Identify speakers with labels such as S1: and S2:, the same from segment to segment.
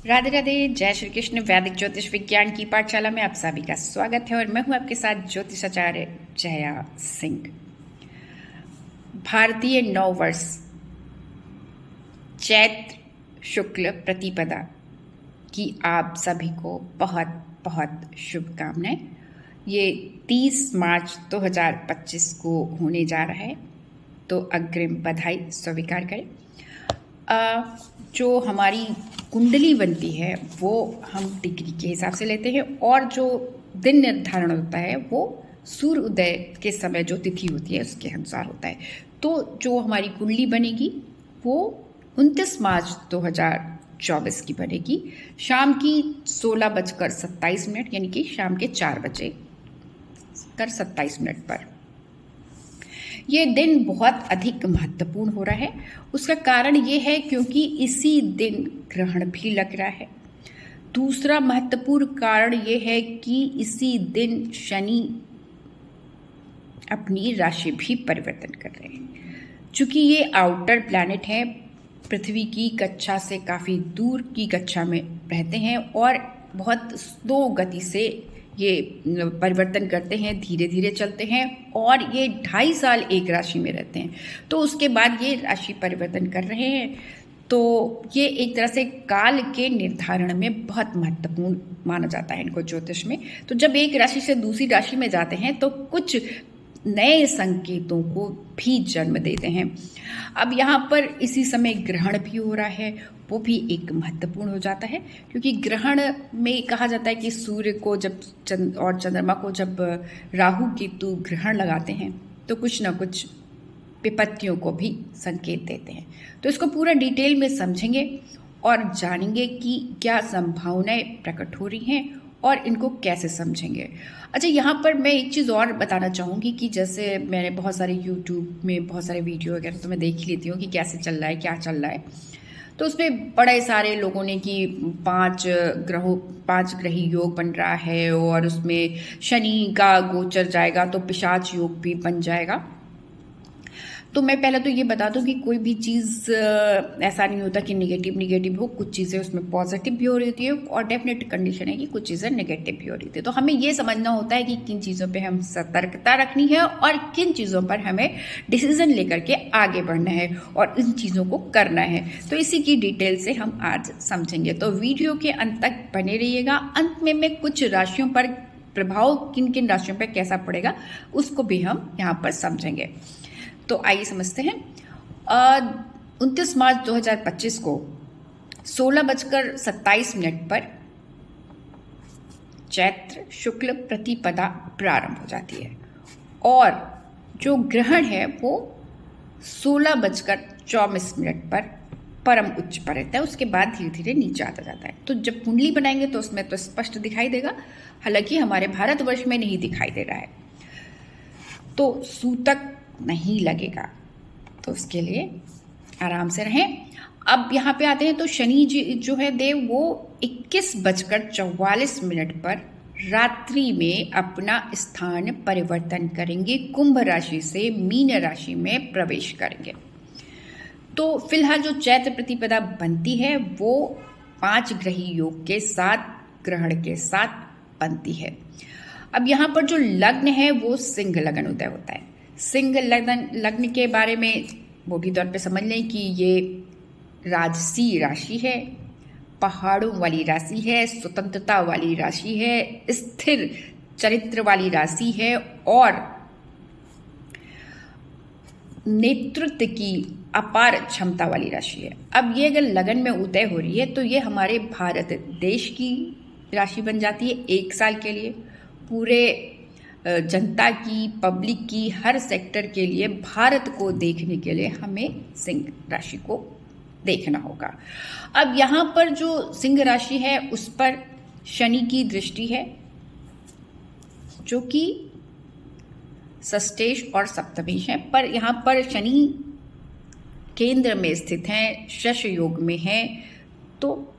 S1: राधे राधे। जय श्री कृष्ण। वैदिक ज्योतिष विज्ञान की पाठशाला में आप सभी का स्वागत है और मैं हूं आपके साथ ज्योतिषाचार्य जया सिंह। भारतीय नववर्ष चैत्र शुक्ल प्रतिपदा की आप सभी को बहुत बहुत शुभकामनाएं। ये 30 मार्च 2025 को होने जा रहा है, तो अग्रिम बधाई स्वीकार करें। जो हमारी कुंडली बनती है वो हम डिग्री के हिसाब से लेते हैं और जो दिन निर्धारण होता है वो सूर्य उदय के समय जो तिथि होती है उसके अनुसार होता है। तो जो हमारी कुंडली बनेगी वो 29 मार्च 2024 की बनेगी, शाम की 16:27 यानी कि शाम के 4:27 पर। ये दिन बहुत अधिक महत्वपूर्ण हो रहा है। उसका कारण ये है क्योंकि इसी दिन ग्रहण भी लग रहा है। दूसरा महत्वपूर्ण कारण ये है कि इसी दिन शनि अपनी राशि भी परिवर्तन कर रहे हैं। चूंकि ये आउटर प्लैनेट है, पृथ्वी की कक्षा से काफ़ी दूर की कक्षा में रहते हैं और बहुत स्लो गति से ये परिवर्तन करते हैं, धीरे धीरे चलते हैं और ये 2.5 साल एक राशि में रहते हैं। तो उसके बाद ये राशि परिवर्तन कर रहे हैं। तो ये एक तरह से काल के निर्धारण में बहुत महत्वपूर्ण माना जाता है इनको ज्योतिष में। तो जब एक राशि से दूसरी राशि में जाते हैं तो कुछ नए संकेतों को भी जन्म देते हैं। अब यहाँ पर इसी समय ग्रहण भी हो रहा है, वो भी एक महत्वपूर्ण हो जाता है क्योंकि ग्रहण में कहा जाता है कि सूर्य को जब और चंद्रमा को जब राहु केतु ग्रहण लगाते हैं तो कुछ ना कुछ विपत्तियों को भी संकेत देते हैं। तो इसको पूरा डिटेल में समझेंगे और जानेंगे कि क्या संभावनाएं प्रकट हो रही हैं और इनको कैसे समझेंगे। अच्छा, यहाँ पर मैं एक चीज़ और बताना चाहूँगी कि जैसे मैंने बहुत सारे यूट्यूब में बहुत सारे वीडियो वगैरह तो मैं देख ही लेती हूँ कि कैसे चल रहा है, क्या चल रहा है। तो उसमें बड़े सारे लोगों ने कि 5 ग्रही योग बन रहा है और उसमें शनि का गोचर जाएगा तो पिशाच योग भी बन जाएगा। तो मैं पहले तो ये बता दूं कि कोई भी चीज़ ऐसा नहीं होता कि निगेटिव हो। कुछ चीज़ें उसमें पॉजिटिव भी हो रही होती है और डेफिनेट कंडीशन है कि कुछ चीज़ें नेगेटिव भी हो रही होती है। तो हमें ये समझना होता है कि किन चीज़ों पे हम सतर्कता रखनी है और किन चीज़ों पर हमें डिसीजन लेकर के आगे बढ़ना है और इन चीज़ों को करना है। तो इसी की डिटेल से हम आज समझेंगे, तो वीडियो के अंत तक बने रहिएगा। अंत में मैं कुछ राशियों पर प्रभाव किन किन राशियों पर कैसा पड़ेगा उसको भी हम यहाँ पर समझेंगे। तो आइए समझते हैं। 29 मार्च 2025 को 16:27 पर चैत्र शुक्ल प्रतिपदा प्रारंभ हो जाती है और जो ग्रहण है वो 16:24 पर परम उच्च पर रहता है। उसके बाद धीरे धीरे नीचे आता जाता है। तो जब कुंडली बनाएंगे तो उसमें तो स्पष्ट दिखाई देगा, हालांकि हमारे भारतवर्ष में नहीं दिखाई दे रहा है, तो सूतक नहीं लगेगा, तो उसके लिए आराम से रहें। अब यहाँ पे आते हैं तो शनि जी जो है देव वो 21:44 पर रात्रि में अपना स्थान परिवर्तन करेंगे, कुंभ राशि से मीन राशि में प्रवेश करेंगे। तो फिलहाल जो चैत्र प्रतिपदा बनती है वो 5 ग्रही योग के साथ ग्रहण के साथ बनती है। अब यहाँ पर जो लग्न है वो सिंह लगन उदय होता है। सिंह लग्न के बारे में मोटी तौर पे समझ लें कि ये राजसी राशि है, पहाड़ों वाली राशि है, स्वतंत्रता वाली राशि है, स्थिर चरित्र वाली राशि है और नेतृत्व की अपार क्षमता वाली राशि है। अब ये अगर लगन में उदय हो रही है तो ये हमारे भारत देश की राशि बन जाती है 1 साल के लिए। पूरे जनता की, पब्लिक की, हर सेक्टर के लिए, भारत को देखने के लिए हमें सिंह राशि को देखना होगा। अब यहाँ पर जो सिंह राशि है उस पर शनि की दृष्टि है जो कि षष्ठेश और सप्तमेश है, पर यहाँ पर शनि केंद्र में स्थित है, शश योग में है, तो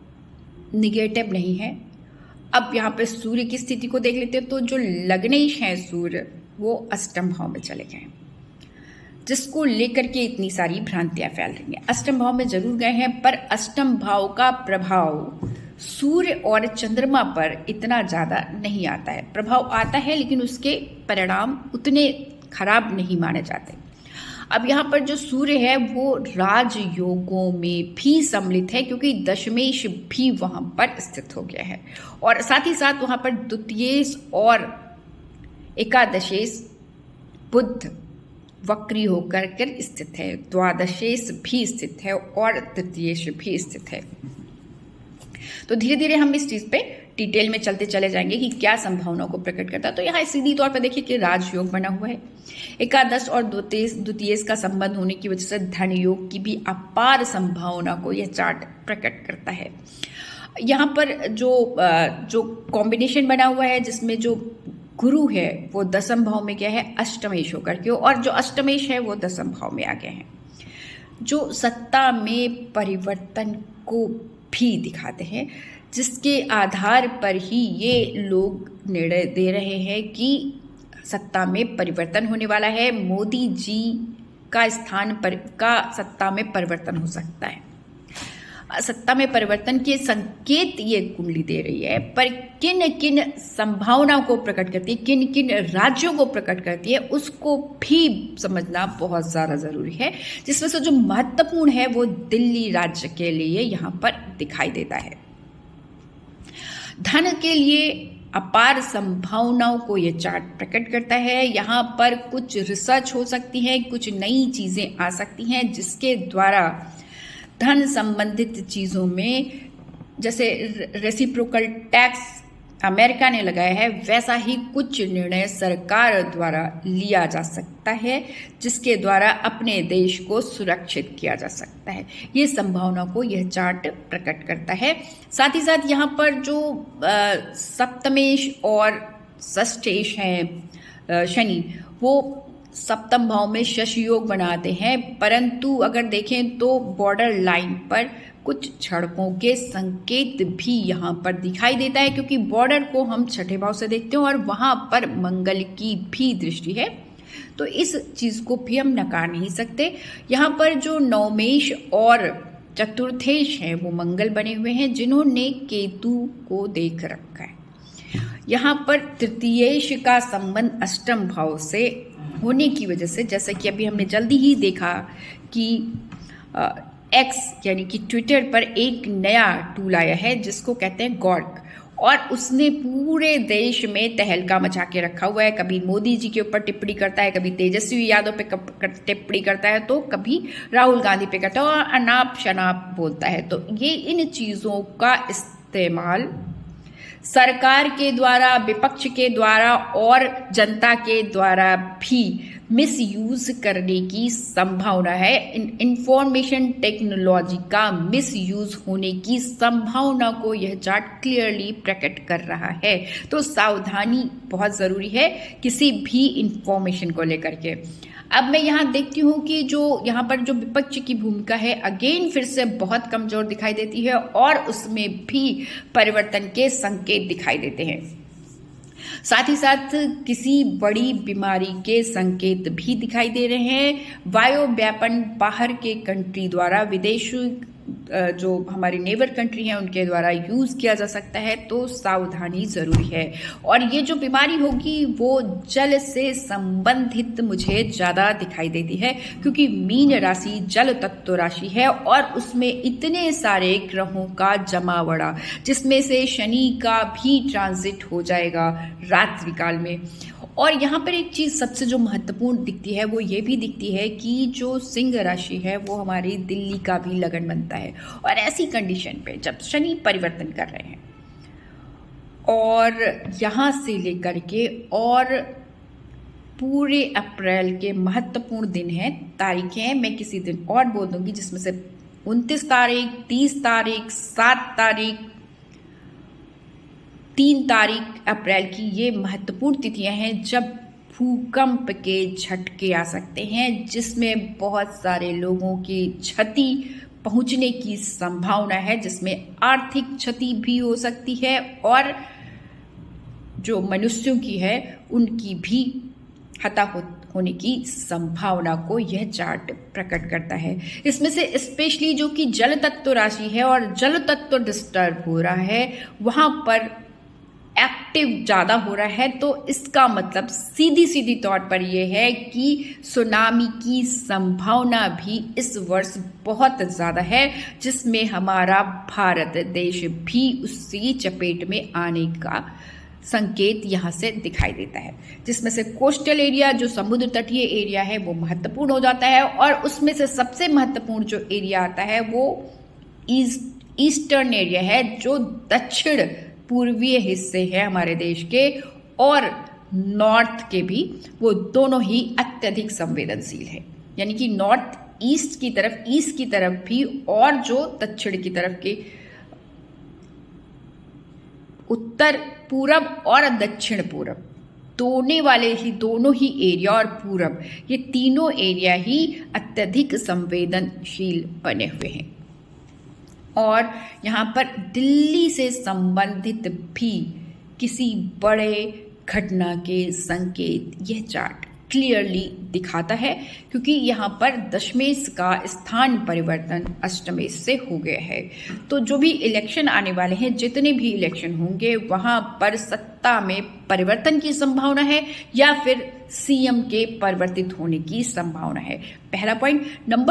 S1: निगेटिव नहीं है। अब यहाँ पे सूर्य की स्थिति को देख लेते हैं तो जो लग्नेश हैं सूर्य वो अष्टम भाव में चले गए, जिसको लेकर के इतनी सारी भ्रांतियां फैल रही हैं। अष्टम भाव में जरूर गए हैं पर अष्टम भाव का प्रभाव सूर्य और चंद्रमा पर इतना ज़्यादा नहीं आता है। प्रभाव आता है लेकिन उसके परिणाम उतने खराब नहीं माने जाते। अब यहाँ पर जो सूर्य है वो राजयोगों में भी सम्मिलित है क्योंकि दशमेश भी वहाँ पर स्थित हो गया है, और साथ ही साथ वहाँ पर द्वितीयेश और एकादशेश बुध वक्री होकर कर स्थित है, द्वादशेश भी स्थित है और तृतीयेश भी स्थित है। तो धीरे धीरे हम इस चीज़ पे डिटेल में चलते चले जाएंगे कि क्या संभावनाओं को प्रकट करता है। तो यहाँ सीधी तौर पर देखिए कि राजयोग बना हुआ है, एकादश और द्वितीयेश का संबंध होने की वजह से धन योग की भी अपार संभावना को यह चार्ट प्रकट करता है। यहाँ पर जो कॉम्बिनेशन बना हुआ है जिसमें जो गुरु है वो दसम भाव में क्या है, अष्टमेश होकर के, और जो अष्टमेश है वो दसम भाव में आ गए हैं, जो सत्ता में परिवर्तन को भी दिखाते हैं, जिसके आधार पर ही ये लोग निर्णय दे रहे हैं कि सत्ता में परिवर्तन होने वाला है, मोदी जी का स्थान पर का सत्ता में परिवर्तन हो सकता है। सत्ता में परिवर्तन के संकेत ये कुंडली दे रही है, पर किन किन संभावनाओं को प्रकट करती है, किन किन राज्यों को प्रकट करती है, उसको भी समझना बहुत ज़्यादा ज़रूरी है, जिसमें से जो महत्वपूर्ण है वो दिल्ली राज्य के लिए यहाँ पर दिखाई देता है। धन के लिए अपार संभावनाओं को यह चार्ट प्रकट करता है। यहाँ पर कुछ रिसर्च हो सकती है, कुछ नई चीज़ें आ सकती हैं जिसके द्वारा धन संबंधित चीज़ों में, जैसे रेसिप्रोकल टैक्स अमेरिका ने लगाया है, वैसा ही कुछ निर्णय सरकार द्वारा लिया जा सकता है जिसके द्वारा अपने देश को सुरक्षित किया जा सकता है। ये संभावना को यह चार्ट प्रकट करता है। साथ ही साथ यहाँ पर जो सप्तमेश और षष्ठेश हैं शनि, वो सप्तम भाव में शशि योग बनाते हैं, परंतु अगर देखें तो बॉर्डर लाइन पर कुछ झड़पों के संकेत भी यहाँ पर दिखाई देता है, क्योंकि बॉर्डर को हम छठे भाव से देखते हैं और वहाँ पर मंगल की भी दृष्टि है, तो इस चीज़ को भी हम नकार नहीं सकते। यहाँ पर जो नवमेश और चतुर्थेश हैं वो मंगल बने हुए हैं जिन्होंने केतु को देख रखा है। यहाँ पर तृतीयेश का संबंध अष्टम भाव से होने की वजह से, जैसे कि अभी हमने जल्दी ही देखा कि एक्स यानी कि ट्विटर पर एक नया टूल आया है जिसको कहते हैं गॉर्क, और उसने पूरे देश में तहलका मचा के रखा हुआ है। कभी मोदी जी के ऊपर टिप्पणी करता है, कभी तेजस्वी यादव पे टिप्पणी करता है, तो कभी राहुल गांधी पे करता है और अनाप शनाप बोलता है। तो ये इन चीज़ों का इस्तेमाल सरकार के द्वारा, विपक्ष के द्वारा और जनता के द्वारा भी मिसयूज करने की संभावना है। इंफॉर्मेशन टेक्नोलॉजी का मिसयूज होने की संभावना को यह चार्ट क्लियरली प्रकट कर रहा है। तो सावधानी बहुत ज़रूरी है किसी भी इंफॉर्मेशन को लेकर के। अब मैं यहाँ देखती हूँ कि जो यहाँ पर जो विपक्ष की भूमिका है अगेन फिर से बहुत कमज़ोर दिखाई देती है और उसमें भी परिवर्तन के संकेत दिखाई देते हैं। साथ ही साथ किसी बड़ी बीमारी के संकेत भी दिखाई दे रहे हैं। वायु व्यापन बाहर के कंट्री द्वारा, विदेशी जो हमारी नेबर कंट्री हैं उनके द्वारा यूज़ किया जा सकता है, तो सावधानी ज़रूरी है। और ये जो बीमारी होगी वो जल से संबंधित मुझे ज़्यादा दिखाई देती है, क्योंकि मीन राशि जल तत्व राशि है और उसमें इतने सारे ग्रहों का जमावड़ा, जिसमें से शनि का भी ट्रांजिट हो जाएगा रात्रि काल में। और यहाँ पर एक चीज़ सबसे जो महत्वपूर्ण दिखती है वो ये भी दिखती है कि जो सिंह राशि है वो हमारी दिल्ली का भी लगन बनता है। और ऐसी कंडीशन पे जब शनि परिवर्तन कर रहे हैं और यहाँ से लेकर के और पूरे अप्रैल के महत्वपूर्ण दिन हैं, तारीखें हैं, मैं किसी दिन और बोल दूंगी, जिसमें से 29 तारीख, 30 तारीख, 7 तारीख, 3 तारीख अप्रैल की ये महत्वपूर्ण तिथियां हैं जब भूकंप के झटके आ सकते हैं, जिसमें बहुत सारे लोगों की क्षति पहुंचने की संभावना है, जिसमें आर्थिक क्षति भी हो सकती है और जो मनुष्यों की है उनकी भी होने की संभावना को यह चार्ट प्रकट करता है। इसमें से स्पेशली जो कि जल तत्व राशि है और जल तत्व डिस्टर्ब हो रहा है, वहां पर एक्टिव ज़्यादा हो रहा है, तो इसका मतलब सीधी सीधी तौर पर यह है कि सुनामी की संभावना भी इस वर्ष बहुत ज़्यादा है, जिसमें हमारा भारत देश भी उसी चपेट में आने का संकेत यहाँ से दिखाई देता है। जिसमें से कोस्टल एरिया, जो समुद्र तटीय एरिया है, वो महत्वपूर्ण हो जाता है, और उसमें से सबसे महत्वपूर्ण जो एरिया आता है वो ईस्टर्न एरिया है, जो दक्षिण पूर्वीय हिस्से हैं हमारे देश के और नॉर्थ के भी, वो दोनों ही अत्यधिक संवेदनशील है। यानी कि नॉर्थ ईस्ट की तरफ भी और जो दक्षिण की तरफ के उत्तर पूरब और दक्षिण पूरब दोनों ही एरिया और पूरब, ये तीनों एरिया ही अत्यधिक संवेदनशील बने हुए हैं। और यहाँ पर दिल्ली से संबंधित भी किसी बड़े घटना के संकेत यह चार्ट क्लियरली दिखाता है, क्योंकि यहाँ पर दशमेश का स्थान परिवर्तन अष्टमेश से हो गया है। तो जो भी इलेक्शन आने वाले हैं, जितने भी इलेक्शन होंगे, वहाँ पर सत्ता में परिवर्तन की संभावना है या फिर सीएम के परिवर्तित होने की संभावना है। पहला पॉइंट।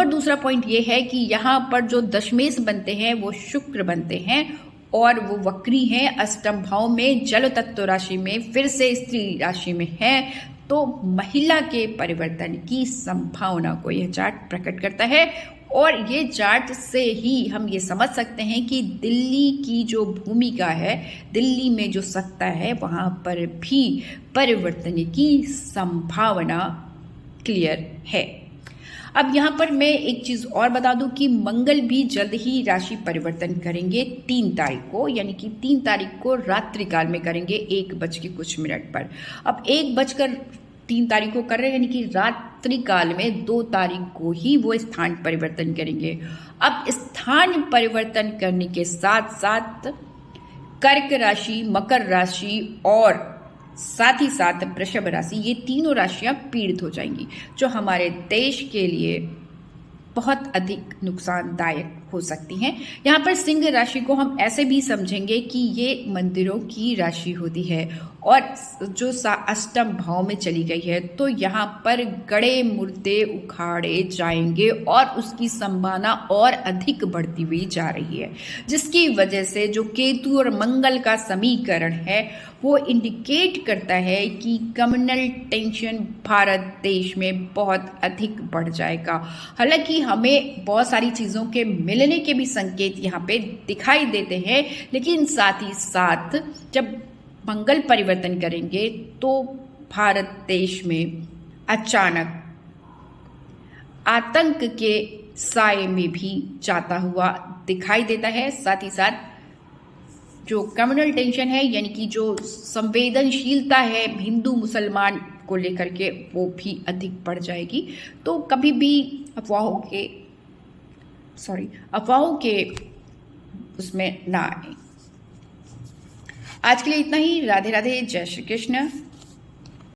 S1: दूसरा पॉइंट ये है कि यहाँ पर जो दशमेश बनते हैं वो शुक्र बनते हैं और वो वक्री हैं अष्टम भाव में, जल तत्व राशि में, फिर से स्त्री राशि में है। तो महिला के परिवर्तन की संभावना को यह चार्ट प्रकट करता है, और ये चार्ट से ही हम ये समझ सकते हैं कि दिल्ली की जो भूमिका है, दिल्ली में जो सत्ता है, वहाँ पर भी परिवर्तन की संभावना क्लियर है। अब यहाँ पर मैं एक चीज़ और बता दूं कि मंगल भी जल्द ही राशि परिवर्तन करेंगे 3 तारीख को, यानी कि 3 तारीख को रात्रि काल में करेंगे 1:00 पर। अब 1:03 तारीख को कर रहे हैं, यानी कि रात्रि काल में 2 तारीख को ही वो स्थान परिवर्तन करेंगे। अब स्थान परिवर्तन करने के साथ साथ कर्क राशि, मकर राशि और साथ ही साथ वृषभ राशि, ये तीनों राशियां पीड़ित हो जाएंगी, जो हमारे देश के लिए बहुत अधिक नुकसानदायक हो सकती हैं। यहाँ पर सिंह राशि को हम ऐसे भी समझेंगे कि ये मंदिरों की राशि होती है और जो अष्टम भाव में चली गई है, तो यहाँ पर गड़े मुर्दे उखाड़े जाएंगे और उसकी संभावना और अधिक बढ़ती हुई जा रही है, जिसकी वजह से जो केतु और मंगल का समीकरण है वो इंडिकेट करता है कि कम्युनल टेंशन भारत देश में बहुत अधिक बढ़ जाएगा। हालांकि हमें बहुत सारी चीज़ों के मिलने के भी संकेत यहाँ पे दिखाई देते हैं, लेकिन साथ ही साथ जब मंगल परिवर्तन करेंगे तो भारत देश में अचानक आतंक के साए में भी जाता हुआ दिखाई देता है। साथ ही साथ जो कम्युनल टेंशन है, यानी कि जो संवेदनशीलता है हिंदू मुसलमान को लेकर के, वो भी अधिक बढ़ जाएगी। तो कभी भी अफवाहों के उसमें ना आए। आज के लिए इतना ही। राधे राधे, जय श्री कृष्ण।